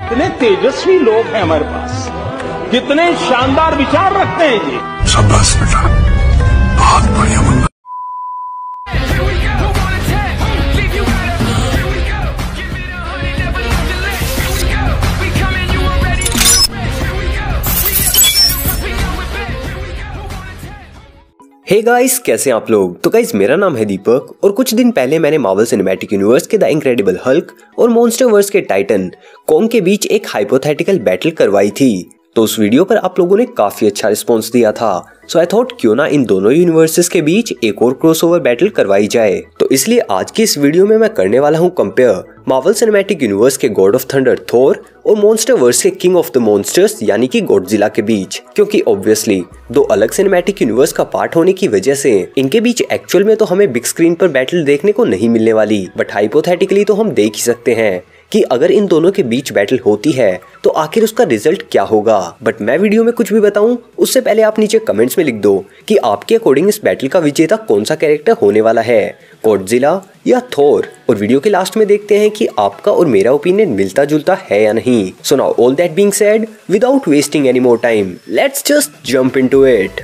कितने तेजस्वी लोग हैं हमारे पास, कितने शानदार विचार रखते हैं जी। शाबाश बेटा, बहुत बढ़िया मुन्ना। हे गाइस, कैसे हैं आप लोग। तो गाइस, मेरा नाम है दीपक और कुछ दिन पहले मैंने मार्वल सिनेमैटिक यूनिवर्स के द इनक्रेडिबल हल्क और मॉन्स्टरवर्स के टाइटन कॉन्ग के बीच एक हाइपोथेटिकल बैटल करवाई थी। तो उस वीडियो पर आप लोगों ने काफी अच्छा रिस्पॉन्स दिया था। सो आई थॉट क्यों ना इन दोनों यूनिवर्सेस के बीच एक और क्रॉसओवर बैटल करवाई जाए। तो इसलिए आज की इस वीडियो में मैं करने वाला हूँ कंपेयर मार्वल सिनेमैटिक यूनिवर्स के गॉड ऑफ थंडर थोर और मॉन्स्टरवर्स के किंग ऑफ द मॉन्स्टर्स यानी कि गॉडजिला के बीच। क्योंकि ऑब्वियसली दो अलग सिनेमैटिक यूनिवर्स का पार्ट होने की वजह से इनके बीच एक्चुअल में तो हमें बिग स्क्रीन पर बैटल देखने को नहीं मिलने वाली, बट हाइपोथेटिकली तो हम देख ही सकते हैं कि अगर इन दोनों के बीच बैटल होती है तो आखिर उसका रिजल्ट क्या होगा। बट मैं वीडियो में कुछ भी बताऊं उससे पहले आप नीचे कमेंट्स में लिख दो कि आपके अकॉर्डिंग इस बैटल का विजेता कौन सा कैरेक्टर होने वाला है, गॉडजिला या थोर। और वीडियो के लास्ट में देखते हैं कि आपका और मेरा ओपिनियन मिलता जुलता है या नहीं। So now all that being said, without wasting any more time, let's just jump into it.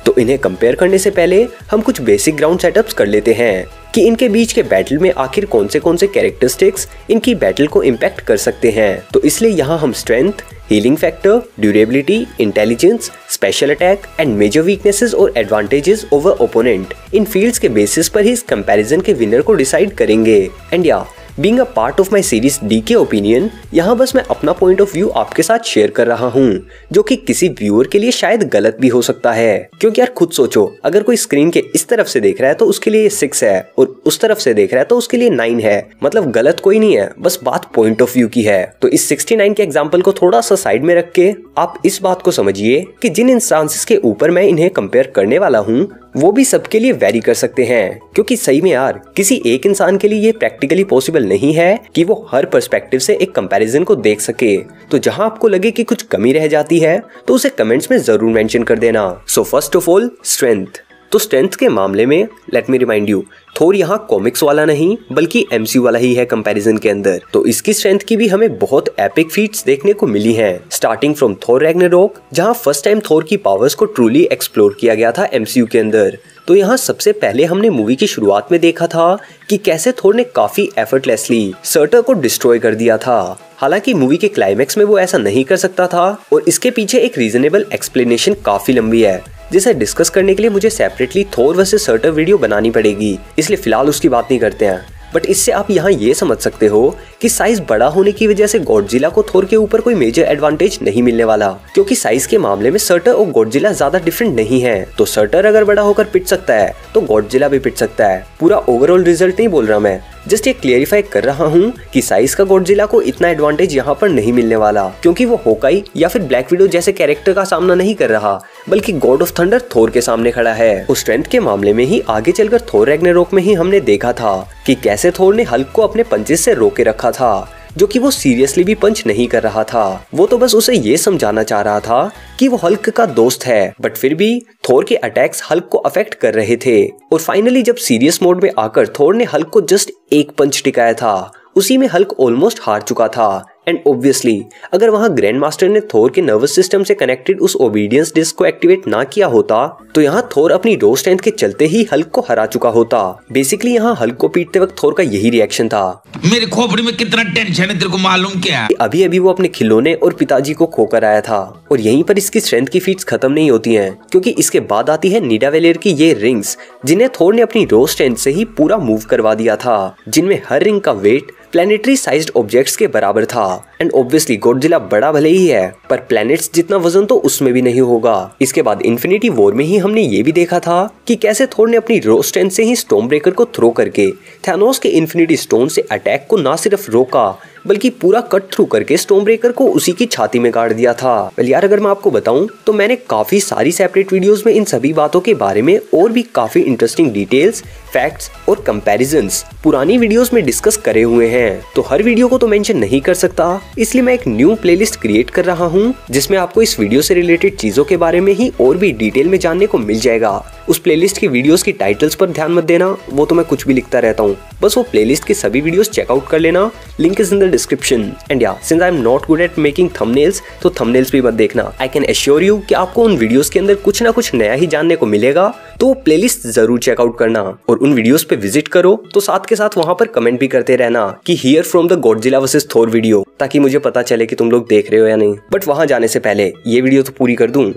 तो इन्हें कंपेयर करने से पहले हम कुछ बेसिक ग्राउंड सेटअप्स कर लेते हैं कि इनके बीच के बैटल में आखिर कौन से कैरेक्टरिस्टिक्स इनकी बैटल को इम्पैक्ट कर सकते हैं। तो इसलिए यहाँ हम strength, healing factor, durability, intelligence, special attack and major weaknesses और advantages over opponent in fields के बेसिस पर ही इस कंपैरिजन के विनर को डिसाइड करेंगे। एंड या being a part of my series D के ओपिनियन, यहाँ बस मैं अपना पॉइंट ऑफ व्यू आपके साथ शेयर कर रहा हूँ, जो कि किसी व्यूअर के लिए शायद गलत भी हो सकता है। क्योंकि यार खुद सोचो, अगर कोई स्क्रीन के इस तरफ से देख रहा है तो उसके लिए 6 है और उस तरफ से देख रहा है तो उसके लिए 9 है। मतलब गलत कोई नहीं है, बस बात पॉइंट ऑफ व्यू की है। तो इस 69 के एग्जाम्पल को थोड़ा सा साइड में रख के आप इस बात को समझिए कि जिन इंस्टांसेस के ऊपर मैं इन्हें कंपेयर करने वाला हूँ वो भी सबके लिए वेरी कर सकते हैं। क्योंकि सही में यार किसी एक इंसान के लिए ये प्रैक्टिकली पॉसिबल नहीं है कि वो हर पर्सपेक्टिव से एक कंपैरिजन को देख सके। तो जहां आपको लगे कि कुछ कमी रह जाती है तो उसे कमेंट्स में जरूर मेंशन कर देना। So first of all strength. तो स्ट्रेंथ के मामले में लेट मी रिमाइंड यू, थोर यहाँ कॉमिक्स वाला नहीं बल्कि एमसीयू वाला ही है कंपैरिजन के अंदर। तो इसकी स्ट्रेंथ की भी हमें बहुत एपिक फीट्स देखने को मिली हैं, स्टार्टिंग फ्रॉम थोर रैग्नारोक, जहाँ फर्स्ट टाइम थोर की पावर्स को ट्रूली एक्सप्लोर किया गया था एमसीयू के अंदर। तो यहाँ सबसे पहले हमने मूवी की शुरुआत में देखा था कि कैसे थोर ने काफी एफर्टलेसली सर्टर को डिस्ट्रॉय कर दिया था। हालांकि मूवी के क्लाइमेक्स में वो ऐसा नहीं कर सकता था और इसके पीछे एक रीजनेबल एक्सप्लेनेशन काफी लंबी है, जिसे डिस्कस करने के लिए मुझे सेपरेटली थोर वर्सेस सर्टर वीडियो बनानी पड़ेगी, इसलिए फिलहाल उसकी बात नहीं करते हैं। बट इससे आप यहाँ ये समझ सकते हो कि साइज बड़ा होने की वजह से गॉडजिला को थोर के ऊपर कोई मेजर एडवांटेज नहीं मिलने वाला, क्योंकि साइज के मामले में सर्टर और गॉडजिला ज्यादा डिफरेंट नहीं है। तो सर्टर अगर बड़ा होकर पिट सकता है तो गॉडजिला भी पिट सकता है। पूरा ओवरऑल रिजल्ट नहीं बोल रहा मैं, जस्ट ये क्लियरिफाई कर रहा हूँ कि साइज का गॉडजिला को इतना एडवांटेज यहाँ पर नहीं मिलने वाला, क्योंकि वो होकाई या फिर ब्लैक विडो जैसे कैरेक्टर का सामना नहीं कर रहा बल्कि गॉड ऑफ थंडर थोर के सामने खड़ा है। उस स्ट्रेंथ के मामले में ही आगे चलकर थोर रैग्नारोक में ही हमने देखा था कि कैसे थोर ने हल्क को अपने पंचेस से रोके रखा था, जो कि वो सीरियसली भी पंच नहीं कर रहा था। वो तो बस उसे ये समझाना चाह रहा था कि वो हल्क का दोस्त है, बट फिर भी थोर के अटैक्स हल्क को अफेक्ट कर रहे थे। और फाइनली जब सीरियस मोड में आकर थोर ने हल्क को जस्ट एक पंच टिकाया था, उसी में हल्क ऑलमोस्ट हार चुका था। एंड ऑब्वियसली अगर वहां ग्रैंड मास्टर ने थोर के नर्वस सिस्टम से कनेक्टेड उस ओबीडियंस डिस्क को एक्टिवेट ना किया होता तो यहाँ थोर अपनी रो स्ट्रेंथ के चलते ही हल्क को हरा चुका होता। बेसिकली यहाँ हल्क को पीटते वक्त थोर का यही रिएक्शन था, मेरे खोपड़ी में कितना टेंशन है तेरे को मालूम क्या? अभी अभी वो अपने खिलौने और पिताजी को खोकर आया था। और यहीं पर इसकी स्ट्रेंथ की फीट्स खत्म नहीं होती हैं, क्योंकि इसके बाद आती है निडावेलियर की ये रिंग्स, जिन्हें थोर ने अपनी रो स्ट्रेंथ से ही पूरा मूव करवा दिया था, जिनमें हर रिंग का वेट प्लैनेटरी साइज्ड ऑब्जेक्ट्स के बराबर था। एंड ऑब्वियसली गॉडजिला बड़ा भले ही है पर प्लैनेट्स जितना वजन तो उसमें भी नहीं होगा। इसके बाद इन्फिनिटी वॉर में ही हमने ये भी देखा था कि कैसे थोर ने अपनी रो स्ट्रेंथ से ही स्टॉर्म ब्रेकर को थ्रो करके थैनोस के इन्फिनिटी स्टोन से अटैक को ना सिर्फ रोका बल्कि पूरा कट थ्रू करके स्टॉर्म ब्रेकर को उसी की छाती में गाड़ दिया था। वेल यार अगर मैं आपको बताऊं तो मैंने काफी सारी सेपरेट वीडियोस में इन सभी बातों के बारे में और भी काफी इंटरेस्टिंग डिटेल्स, फैक्ट्स और कंपैरिजंस पुरानी वीडियोस में डिस्कस करे हुए हैं। तो हर वीडियो को तो मेंशन नहीं कर सकता, इसलिए मैं एक न्यू प्लेलिस्ट क्रिएट कर रहा हूँ जिसमें आपको इस वीडियो से रिलेटेड चीजों के बारे में ही और भी डिटेल में जानने को मिल जाएगा। उस प्लेलिस्ट की वीडियोस की टाइटल्स पर ध्यान मत देना, वो तो मैं कुछ भी लिखता रहता हूँ। बस वो प्लेलिस्ट की सभी वीडियोस चेकआउट कर लेना, link is in the description. And या since I am not good at making thumbnails, तो थंबनेल्स भी मत देखना। आई कैन एश्योर यू कि आपको उन वीडियोस के अंदर कुछ ना कुछ नया ही जानने को मिलेगा, तो वो प्लेलिस्ट जरूर चेकआउट करना और उन वीडियोस पे विजिट करो। तो साथ के साथ वहां पर कमेंट भी करते रहना कि here from the Godzilla versus Thor video, ताकि मुझे पता चले कि तुम लोग देख रहे हो या नहीं। बट वहां जाने से पहले ये वीडियो तो पूरी कर दूं।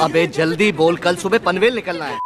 अबे जल्दी बोल, कल सुबह पनवेल निकलना है।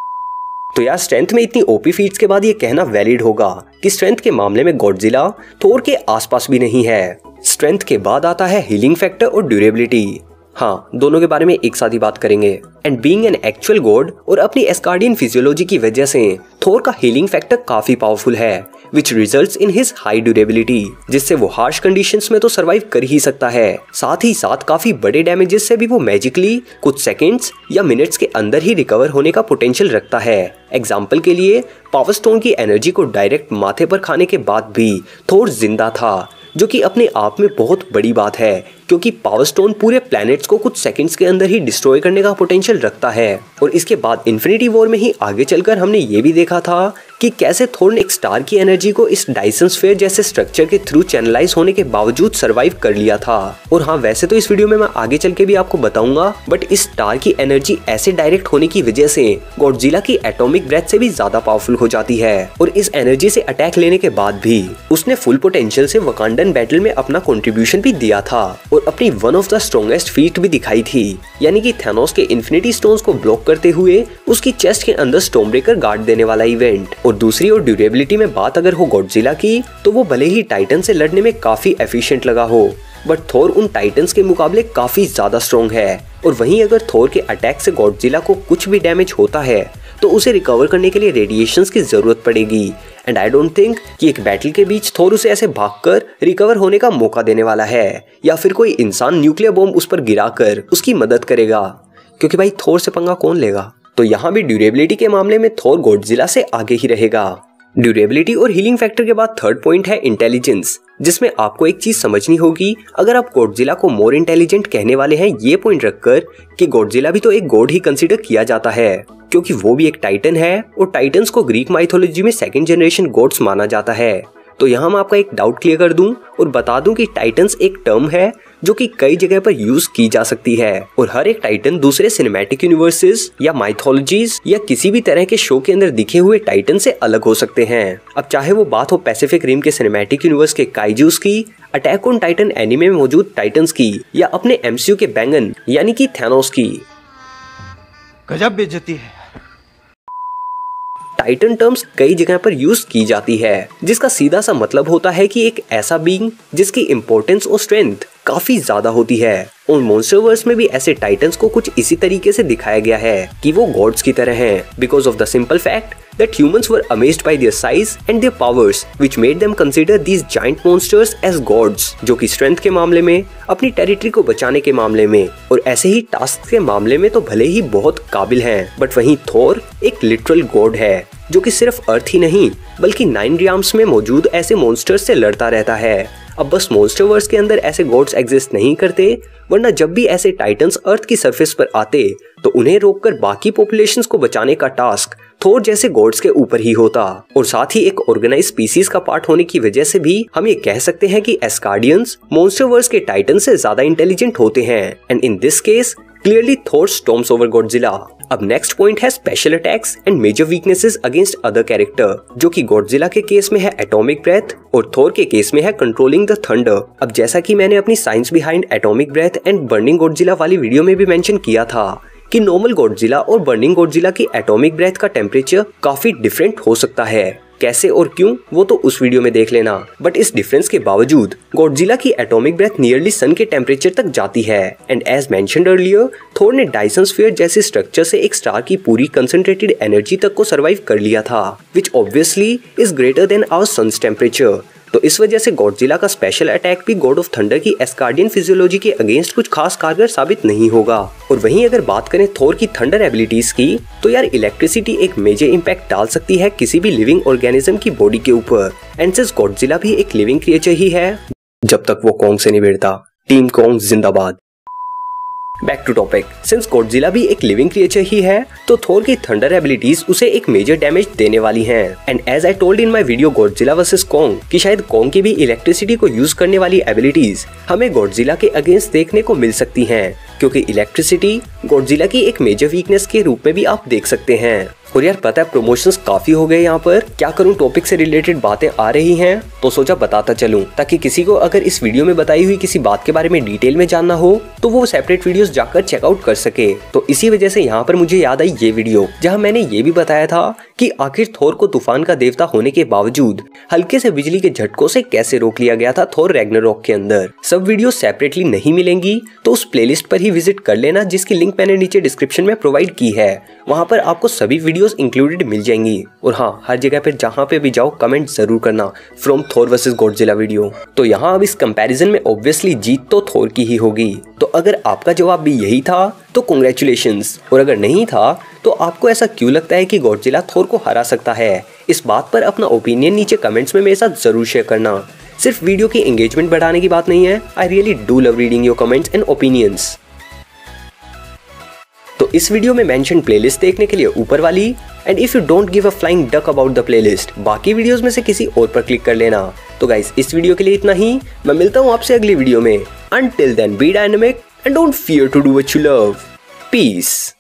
तो यार स्ट्रेंथ में इतनी ओपी फीट्स के बाद ये कहना वैलिड होगा कि स्ट्रेंथ के मामले में गॉडजिला थोर के आसपास भी नहीं है। स्ट्रेंथ के बाद आता है हीलिंग फैक्टर और ड्यूरेबिलिटी। हाँ, दोनों के बारे में एक साथ ही बात करेंगे। And being an actual God और अपनी एस्कार्डियन फिजियोलॉजी की वजह से थोर का हीलिंग फैक्टर काफी पावरफुल है, which results in his high durability, जिससे वो हार्श कंडीशंस में तो सरवाइव कर ही सकता है, साथ ही साथ काफी बड़े डैमेजेस से भी वो मैजिकली कुछ सेकंड्स या मिनट्स के अंदर ही रिकवर होने का पोटेंशियल रखता है। एग्जाम्पल के लिए पावर स्टोन की एनर्जी को डायरेक्ट माथे पर खाने के बाद भी थोर जिंदा था, जो कि अपने आप में बहुत बड़ी बात है, क्योंकि पावर स्टोन पूरे प्लैनेट्स को कुछ सेकंड्स के अंदर ही डिस्ट्रॉय करने का पोटेंशियल रखता है। और इसके बाद इन्फिनिटी वॉर में ही आगे चलकर हमने ये भी देखा था कि कैसे थोर ने एक स्टार की एनर्जी को इस डायसन स्फीयर जैसे स्ट्रक्चर के थ्रू चैनलाइज होने के बावजूद सरवाइव कर लिया था। और हाँ, वैसे तो इस वीडियो में मैं आगे चल के भी आपको बताऊंगा, बट इस स्टार की एनर्जी ऐसे डायरेक्ट होने की वजह से गॉडजिला की एटॉमिक ब्रेथ से भी ज्यादा पावरफुल हो जाती है। और इस एनर्जी से अटैक लेने के बाद भी उसने फुल पोटेंशियल से वकांडन बैटल में अपना कंट्रीब्यूशन भी दिया था और अपनी one of the strongest feet भी दिखाई थी, यानी कि थैनोस के इन्फिनिटी स्टोन्स को ब्लॉक करते हुए उसकी चेस्ट के अंदर स्टॉर्मब्रेकर गार्ड देने वाला इवेंट। और दूसरी ओर ड्यूरेबिलिटी में बात अगर हो गॉडजिला की, तो वो भले ही टाइटन से लड़ने में काफी एफिशिएंट लगा हो, बट थोर उन टाइटन्स के मुकाबले काफी ज्यादा स्ट्रॉन्ग है। और वहीं अगर थोर के अटैक से गॉडजिला को कुछ भी डैमेज होता है तो उसे रिकवर करने के लिए रेडिएशंस की जरूरत पड़ेगी। एंड आई डोंट थिंक कि एक बैटल के बीच थोर उसे ऐसे भागकर रिकवर होने का मौका देने वाला है, या फिर कोई इंसान न्यूक्लियर बॉम्ब उस पर गिराकर उसकी मदद करेगा, क्योंकि भाई थोर से पंगा कौन लेगा। तो यहाँ भी ड्यूरेबिलिटी के मामले में थोर गॉडजिला से आगे ही रहेगा। ड्यूरेबिलिटी और हीलिंग फैक्टर के बाद थर्ड पॉइंट है इंटेलिजेंस, जिसमें आपको एक चीज समझनी होगी अगर आप गॉडजिला को मोर इंटेलिजेंट कहने वाले हैं, ये पॉइंट रखकर कि गॉडजिला भी तो एक गॉड ही कंसीडर किया जाता है, क्योंकि वो भी एक टाइटन है और टाइटन्स को ग्रीक माइथोलॉजी में सेकंड जनरेशन गॉड्स माना जाता है। तो यहाँ मैं आपका एक डाउट क्लियर कर दूं और बता दूं कि टाइटन्स एक टर्म है जो कि कई जगह पर यूज की जा सकती है, और हर एक टाइटन दूसरे सिनेमैटिक यूनिवर्सेस या माइथोलॉजीज या किसी भी तरह के शो के अंदर दिखे हुए टाइटन से अलग हो सकते हैं। अब चाहे वो बात हो पैसिफिक रिम के सिनेमैटिक यूनिवर्स के काइजूस की, अटैक ऑन टाइटन एनिमे में मौजूद टाइटन्स की, या अपने एमसीयू के बैंगन यानी कि थैनोस की। गजब बेइज्जती है। टाइटन टर्म्स कई जगह पर यूज की जाती है, जिसका सीधा सा मतलब होता है कि एक ऐसा बीइंग जिसकी इंपॉर्टेंस और स्ट्रेंथ काफी ज्यादा होती है। और मॉन्स्टरवर्स में भी ऐसे टाइटन्स को कुछ इसी तरीके से दिखाया गया है कि वो गॉड्स की तरह हैं, because of the simple fact that humans were amazed by their size and their powers, which made them consider these giant monsters as gods, जो कि स्ट्रेंथ के मामले में, अपनी टेरिटरी को बचाने के मामले में और ऐसे ही टास्क के मामले में तो भले ही बहुत काबिल हैं, बट वहीं थोर एक लिटरल गॉड है जो कि सिर्फ अर्थ ही नहीं बल्कि 9 रियाम्स में मौजूद ऐसे मॉन्स्टर्स से लड़ता रहता है। अब बस मॉन्स्टरवर्स के अंदर ऐसे गॉड्स एग्जिस्ट नहीं करते, वरना जब भी ऐसे टाइटन्स अर्थ की सरफेस पर आते तो उन्हें रोककर बाकी पॉपुलेशंस को बचाने का टास्क थोर जैसे गॉड्स के ऊपर ही होता। और साथ ही एक ऑर्गेनाइज स्पीसीज का पार्ट होने की वजह से भी हम ये कह सकते हैं कि एस्कार्डियंस मॉन्स्टरवर्स के टाइटन से ज्यादा इंटेलिजेंट होते हैं, and in this case clearly Thor storms over Godzilla. अब नेक्स्ट पॉइंट है special attacks and major weaknesses against other character, जो कि गॉडजिला के केस में है एटॉमिक ब्रेथ और थोर के केस में है कंट्रोलिंग द थंडर। अब जैसा कि मैंने अपनी science behind atomic breath and burning Godzilla वाली वीडियो में भी मेंशन किया था कि नॉर्मल गॉडजिला और बर्निंग गॉडजिला की एटॉमिक ब्रेथ का टेम्परेचर काफी डिफरेंट हो सकता है। कैसे और क्यों, वो तो उस वीडियो में देख लेना। बट इस डिफरेंस के बावजूद गॉडजिला की एटॉमिक ब्रेथ नियरली सन के टेम्परेचर तक जाती है, एंड एज मेंशन्ड अर्लियर थोर ने डायसन स्फीयर जैसे स्ट्रक्चर से एक स्टार की पूरी कंसंट्रेटेड एनर्जी तक को सर्वाइव कर लिया था, which obviously is greater than our sun's temperature. तो इस वजह से गॉडजिला का स्पेशल अटैक भी गॉड ऑफ थंडर की एस्कार्डियन फिजियोलॉजी के अगेंस्ट कुछ खास कारगर साबित नहीं होगा। और वहीं अगर बात करें थोर की थंडर एबिलिटीज की, तो यार इलेक्ट्रिसिटी एक मेजर इम्पैक्ट डाल सकती है किसी भी लिविंग ऑर्गेनिज्म की बॉडी के ऊपर, एंड सिंस गॉडजिला भी एक लिविंग क्रिएचर ही है, जब तक वो कॉन्ग से नहीं भिड़ता। टीम कॉन्ग जिंदाबाद। Back to topic, since Godzilla भी एक लिविंग क्रिएचर ही है तो थोर की थंडर एबिलिटीज उसे एक मेजर डैमेज देने वाली हैं। And as I told in my video Godzilla versus Kong कि शायद कॉन्ग की भी इलेक्ट्रिसिटी को यूज करने वाली एबिलिटीज हमें गॉडजिला के अगेंस्ट देखने को मिल सकती हैं, क्योंकि इलेक्ट्रिसिटी गॉडजिला की एक मेजर वीकनेस के रूप में भी आप देख सकते हैं। और यार पता है प्रमोशंस काफी हो गए यहाँ पर, क्या करूँ टॉपिक से रिलेटेड बातें आ रही हैं तो सोचा बताता चलूं, ताकि किसी को अगर इस वीडियो में बताई हुई किसी बात के बारे में डिटेल में जानना हो तो वो सेपरेट वीडियोस जाकर चेकआउट कर सके। तो इसी वजह से यहाँ पर मुझे याद आई ये वीडियो जहाँ मैंने ये भी बताया था कि आखिर थोर को तूफान का देवता होने के बावजूद हल्के से बिजली के झटकों से कैसे रोक लिया गया था थोर रैग्नारोक के अंदर। सब वीडियो सेपरेटली नहीं मिलेंगी तो उस प्लेलिस्ट पर ही विजिट कर लेना, जिसकी लिंक मैंने नीचे डिस्क्रिप्शन में प्रोवाइड की है। वहाँ पर आपको सभी वीडियोस इंक्लूडेड मिल जाएंगी। और हाँ, हर जगह पर जहाँ पे भी जाओ कमेंट जरूर करना from Thor versus Godzilla video. तो यहाँ अब इस कंपैरिजन में ऑब्वियसली जीत तो थोर की ही होगी। तो अगर आपका जवाब भी यही था तो कांग्रेचुलेशंस, और अगर नहीं था तो आपको ऐसा क्यों लगता है कि गॉडजिला थोर को हरा सकता है, इस बात पर अपना ओपिनियन नीचे कमेंट्स में मेरे साथ जरूर शेयर करना। सिर्फ वीडियो की एंगेजमेंट बढ़ाने की बात नहीं है, I really do love reading your comments and opinions. तो इस वीडियो में मेंशन प्लेलिस्ट देखने के लिए ऊपर वाली, and if you don't give a flying duck about the playlist, बाकी वीडियोस में से किसी और पर क्लिक कर लेना। तो गाइस इस वीडियो के लिए इतना ही, मैं मिलता हूँ आपसे अगली वीडियो में। Until then, be dynamic and don't fear to do what you love. Peace.